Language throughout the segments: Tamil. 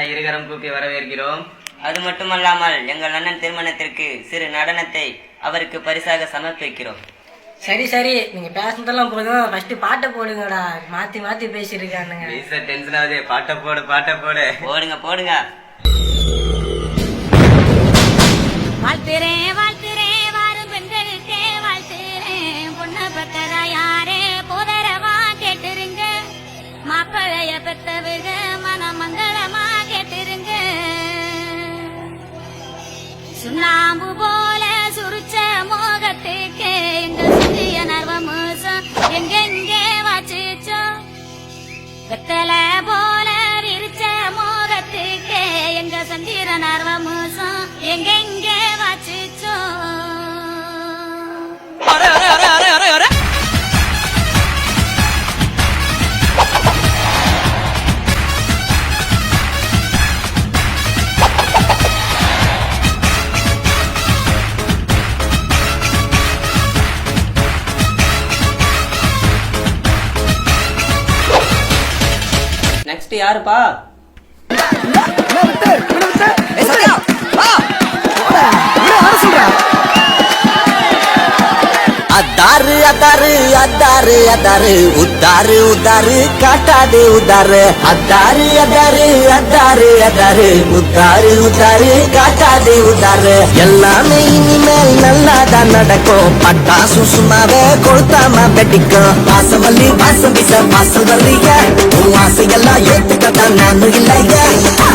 இருகரம் கூப்பி வரவேற்கிறோம். அது மட்டுமல்லாமல் எங்கள் அண்ணன் திருமணத்திற்கு சிறு நடனத்தை அவருக்கு பரிசாக சமர்ப்பிக்கிறோம். சரி சரி, நீங்க பேசுனதெல்லாம் போதும், ஃபர்ஸ்ட் பாட்டை போடுங்கடா. மாத்தி மாத்தி பேசிருக்கானுங்க. டென்ஷன் ஆகுது. பாட்டை போடு பாட்டை போடு. போடுங்க போடுங்க. வாழ்த்துறேன் வாழ்த்துறேன் வாரும் பெண்களுக்கே வாழ்த்துறேன். பொண்ணை பத்ததா யாரே போதரவா கேட்டுருங்க. மாப்பிளைய பெத்தவங்க மனமங்களமா கேட்டுருங்க. சுண்ணாம்பு போல சுருச்ச மோகத்துக்கு எங்க சுத்திய நர்வமோசம் எங்கெங்கே வாச்சிச்சோம். வெத்தல போல விரிச்ச மோகத்துக்கு எங்க சந்திர நர்வமோசம் எங்கெங்கே வாச்சிச்சோம். நெக்ஸ்ட் யாருப்பா? அதாரு அதாரு அதாரு அதாரு உத்தாரு உத்தாரு காட்டாதே உதாரு. அதாரு அதாரு அதாரு அதாரு உத்தாரு உத்தாரு காட்டாதே உதாரு. எல்லாமே இனிமேல் நல்லாதான் நடக்கும். பட்டாசு சும்மாவே கொளுத்தாம வெடிக்கும். வாசவல்லி வாசம் வீச வாசல் வர்றீங்க. உன் ஆசையெல்லாம் ஏத்துக்கத்தான் நானும் இல்லைங்க.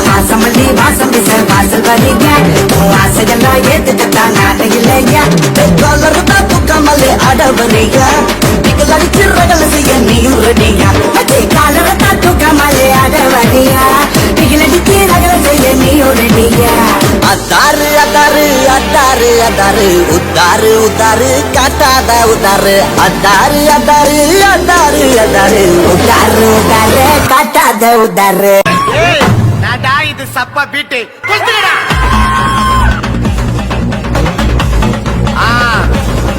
வாசமல்லி வாசம் வீச வாசல் வர்றீங்க. உன் ஆசையெல்லாம் ஏத்துக்கத்தான் நானும் இல்லைங்க. கலர்தான் புக்கமல்லி அடவரியா அடிச்சு ரகல செய்ய நீயும் ரெடியா. காலத்தான் தூக்கமல்லி அடவரியா அடிச்சு ரகல செய்ய நீயும் ரெடியா. அதாரு அதாரு அதாரு அதாரு உத்தாரு உத்தாரு காட்டாத உதாரு. அதாரு அதாரு அதாரு அதாரு உத்தாரு உதாரு காட்டாத உதாரு. இது சப்பா பீட்டு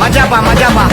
மஜாபா மஜாபா.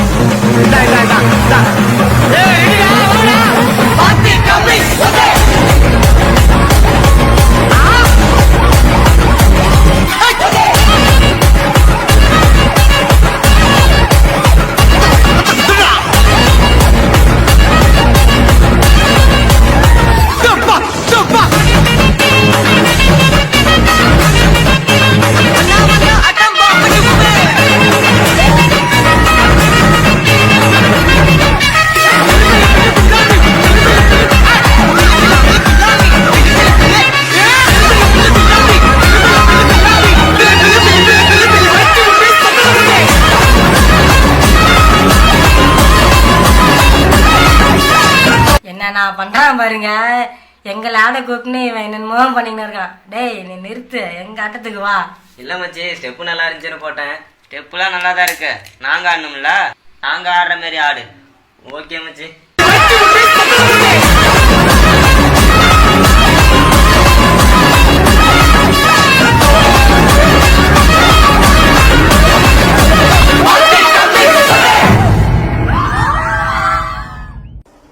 நான் பண்றான் பாருங்க. எங்களை ஆட கூப்பிட்டு இவன் என்னென்னமோ பண்ணிக்கிட்டு இருக்கான். டேய் நீ நிறுத்து, எங்க ஆட்டத்துக்கு வா. இல்ல மச்சி, ஸ்டெப்பு நல்லா இருந்துச்சுன்னு போட்டேன். ஸ்டெப்புலாம் நல்லா தான் இருக்கு. நாங்க ஆடணும்ல, நாங்க ஆடுற மாதிரி ஆடு. ஓகே மச்சி.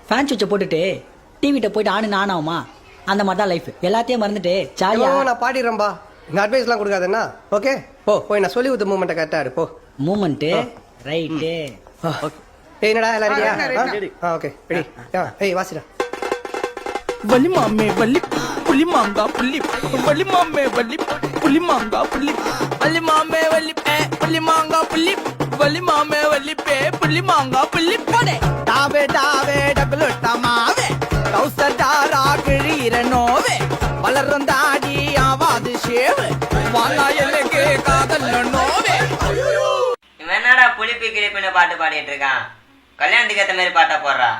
ஃபேன் சுவிட்சை போட்டுட்டு டிவிட்ட போயிட்டு ஆனு ஆனாவுமா, அந்த மாதிரி தான் லைஃப். எல்லாத்தையும் மறந்துட்டு ஜாலியா. நான் பாடிடுறேன்பா. இந்த அட்வைஸ்லாம் கொடுக்காதுன்னா ஓகே போ. போய் நான் சொல்லி கொடுத்த மூமெண்ட்டை கரெக்டாக இரு போ. Moment right. என்னடா எல்லாரும் ஓகே ரெடி. ஏய் வாசிடா. வலி மாமே வலி புலி மாங்கா புலி வலி மாமே வலி புலி மாங்கா புலி வலி மாமே வலி புலி மாங்கா புலி வலி மாமே வலி புலி மாங்கா புலி போடே. டாவே டாவே டபுளுட்ட மாவே கௌசடாரா கிழீர நோவே வளரும் தாடி ஆவாது ஷேவு வாங்கா எனக்கு காதல் நோவே. இவன் என்னடா புளிப்பி கிளிப்பின்னு பாட்டு பாடிட்டு இருக்கான்? கல்யாணத்துக்கு ஏத்த மாதிரி பாட்டா போடுறா.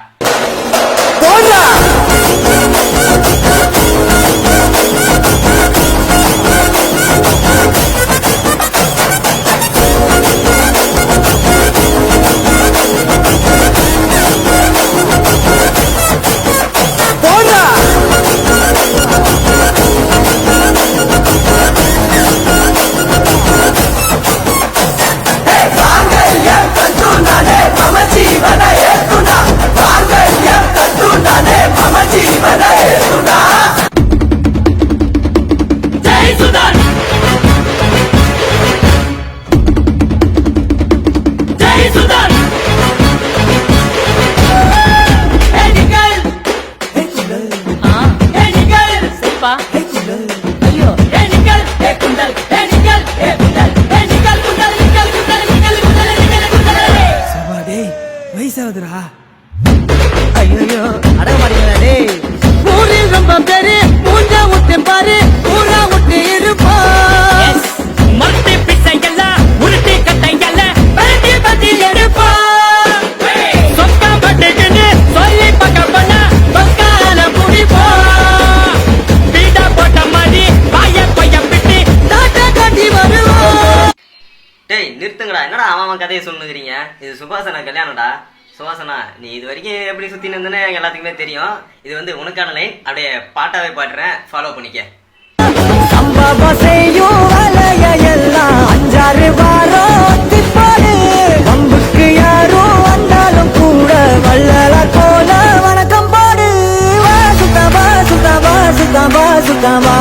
மம நில்லுப்பா ஐயோ ஏ நிக்கல் ஏ குண்டல் ஏ நிக்கல் ஏ குண்டல் ஏ நிக்கல் குண்டல் நிக்கல் குண்டல் நிக்கல் குண்டல் நிக்கல் குண்டல் சபா டேய் வயசாகுதுடா ஐயோ அடங்க மாட்டீங்களா டேய் ஊரில் ரொம்ப பேரு மூஞ்சா விட்டு பாரு ஊரா விட்டு இருப்பா மரத்தை பிசையெல்லாம் உருட்டி கட்டையெல்லாம் பரட்டி பத்தி எடுப்பா சொக்கா பட்டுக்குன்னு சொல்லி பக்க பண்ணா பக்கால புடிப்பா பீடா போட்ட மாதிரி வாய கொய்ய பிட்டு தாத்தா கட்டி வருவா. டேய் நிறுத்துங்கடா, என்னடா அவன் கதையை சொல்லுங்கிறீங்க? இது சுபாசனா கல்யாணம்டா. சுபாசனா, நீ இது வரைக்கும் எப்படி சுத்தின்னு இருந்தேன்னு எல்லாத்துக்குமே தெரியும். இது வந்து உனக்கான லைன், அப்படியே பாட்டாவே பாடுறேன், ஃபாலோ பண்ணிக்க. செய்யும் வேலைய எல்லாம் 5-6 வாரம் திப்பாடு வம்புக்கு யாரும் வந்தாலும் கூட வள்ளல போல வணக்கம் பாடு வா சுத்தமா சுத்தமா சுத்தமா சுத்தமா